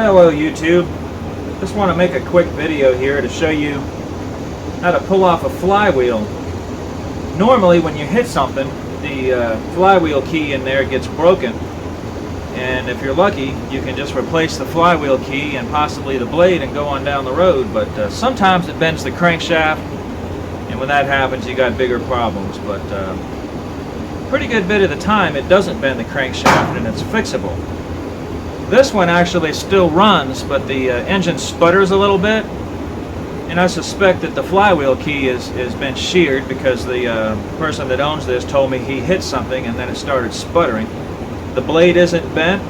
Hello YouTube, just want to make a quick video here to show you how to pull off a flywheel. Normally when you hit something, the flywheel key in there gets broken, and if you're lucky you can just replace the flywheel key and possibly the blade and go on down the road, but sometimes it bends the crankshaft, and when that happens you got bigger problems. But pretty good bit of the time it doesn't bend the crankshaft and it's fixable. This one actually still runs, but the engine sputters a little bit, and I suspect that the flywheel key has been sheared because the person that owns this told me he hit something and then it started sputtering. The blade isn't bent,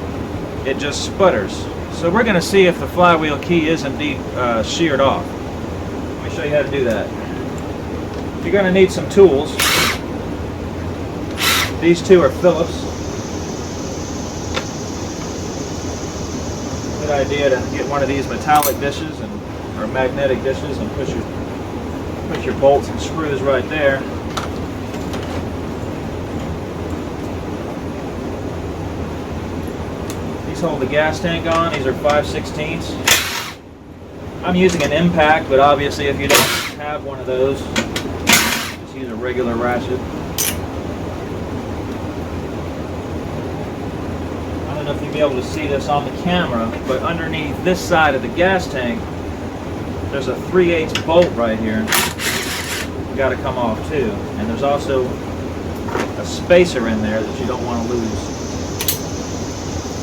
it just sputters. So we're going to see if the flywheel key is indeed sheared off. Let me show you how to do that. You're going to need some tools. These two are Phillips. Good idea to get one of these metallic dishes or magnetic dishes and put your bolts and screws right there. These hold the gas tank on. These are 5/16. I'm using an impact, but obviously if you don't have one of those, just use a regular ratchet. I don't know if you'll be able to see this on the camera, but underneath this side of the gas tank there's a 3/8 bolt right here. Got to come off too, and there's also a spacer in there that you don't want to lose.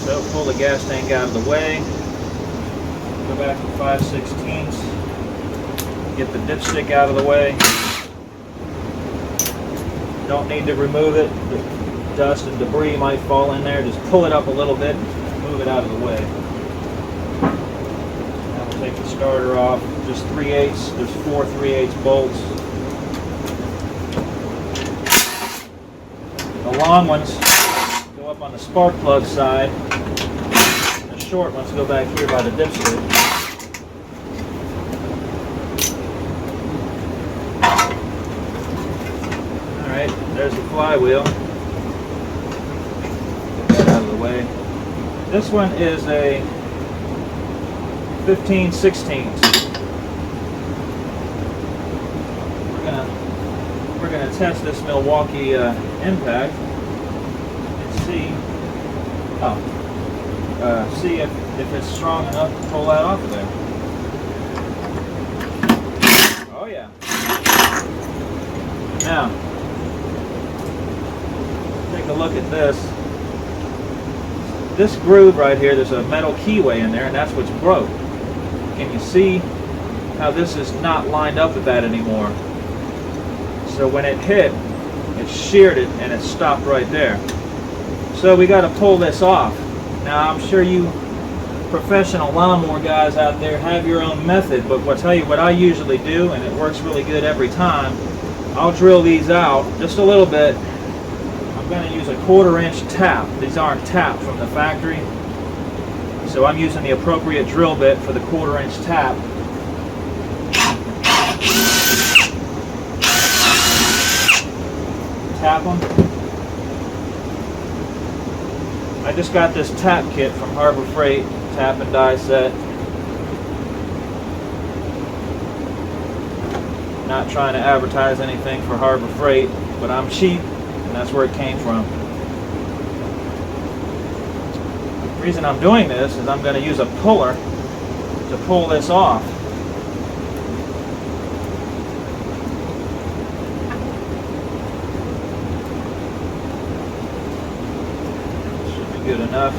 So pull the gas tank out of the way, go back to 5/16, get the dipstick out of the way. Don't need to remove it. Dust and debris might fall in there. Just pull it up a little bit and move it out of the way. Now we'll take the starter off. Just 3/8. There's 4 3/8 bolts. The long ones go up on the spark plug side. The short ones go back here by the dipstick. Alright, there's the flywheel. Way. This one is a 15/16. We're gonna test this Milwaukee impact and see if it's strong enough to pull that off of there. Oh yeah. Now take a look at this. This groove right here, there's a metal keyway in there, and that's what's broke. Can you see how this is not lined up with that anymore? So when it hit, it sheared it and it stopped right there. So we got to pull this off. Now I'm sure you professional lawnmower guys out there have your own method, but I'll tell you what I usually do, and it works really good every time. I'll drill these out just a little bit. I'm going to use a 1/4 inch tap. These aren't tapped from the factory, so I'm using the appropriate drill bit for the 1/4 inch tap. Tap them. I just got this tap kit from Harbor Freight, tap and die set. Not trying to advertise anything for Harbor Freight, but I'm cheap. That's where it came from. The reason I'm doing this is I'm going to use a puller to pull this off. Should be good enough.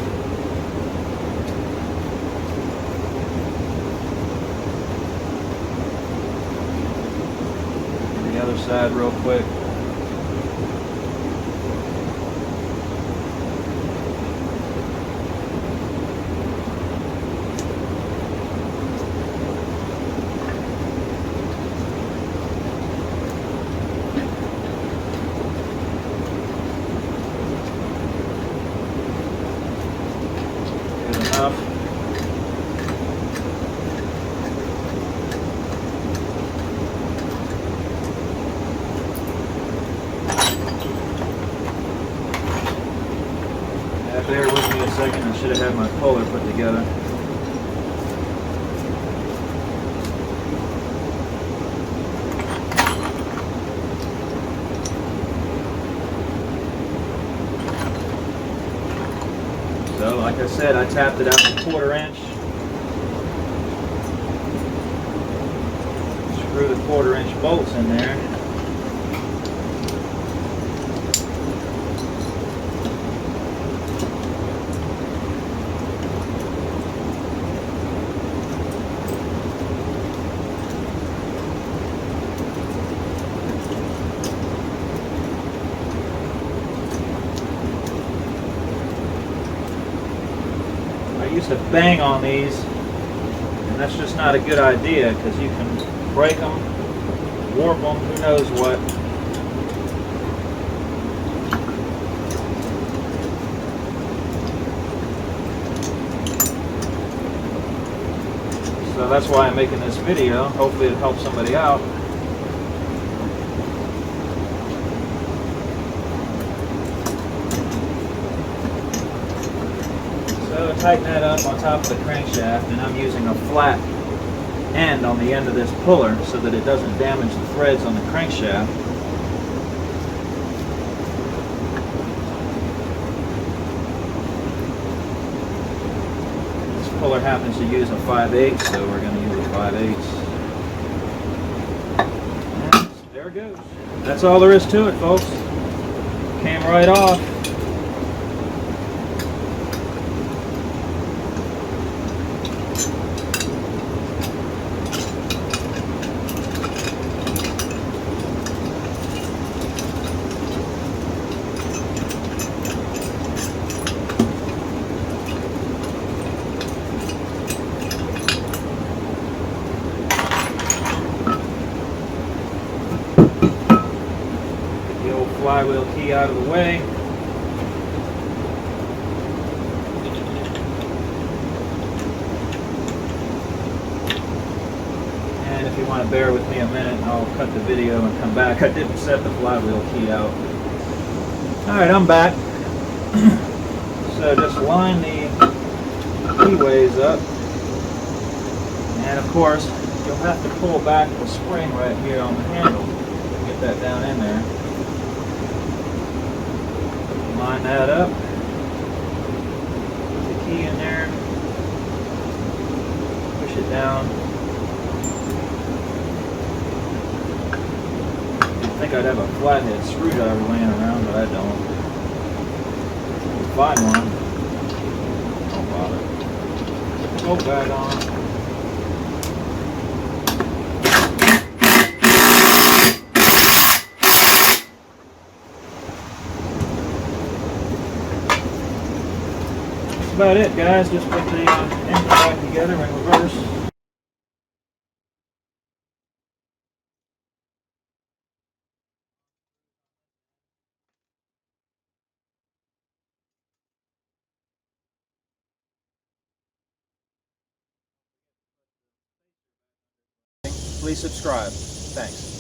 The other side real quick. Enough. Bear with me a second, I should have had my puller put together. Like I said, I tapped it out to 1/4 inch. Screw the 1/4 inch bolts in there. I used to bang on these, and that's just not a good idea because you can break them, warp them, who knows what. So that's why I'm making this video. Hopefully it'll help somebody out. So tighten that up on top of the crankshaft, and I'm using a flat end on the end of this puller so that it doesn't damage the threads on the crankshaft. This puller happens to use a 5/8, so we're going to use a 5/8. And there it goes. That's all there is to it, folks. Came right off. Flywheel key out of the way. And if you want to bear with me a minute, I'll cut the video and come back. I didn't set the flywheel key out. Alright, I'm back. So just line the keyways up. And of course, you'll have to pull back the spring right here on the handle to get that down in there. Line that up, put the key in there, push it down. I think I'd have a flathead screwdriver laying around, but I don't. We'll find one. Don't bother. Put the bolt bag on. About it, guys. Just put the engine back together in reverse. Please subscribe. Thanks.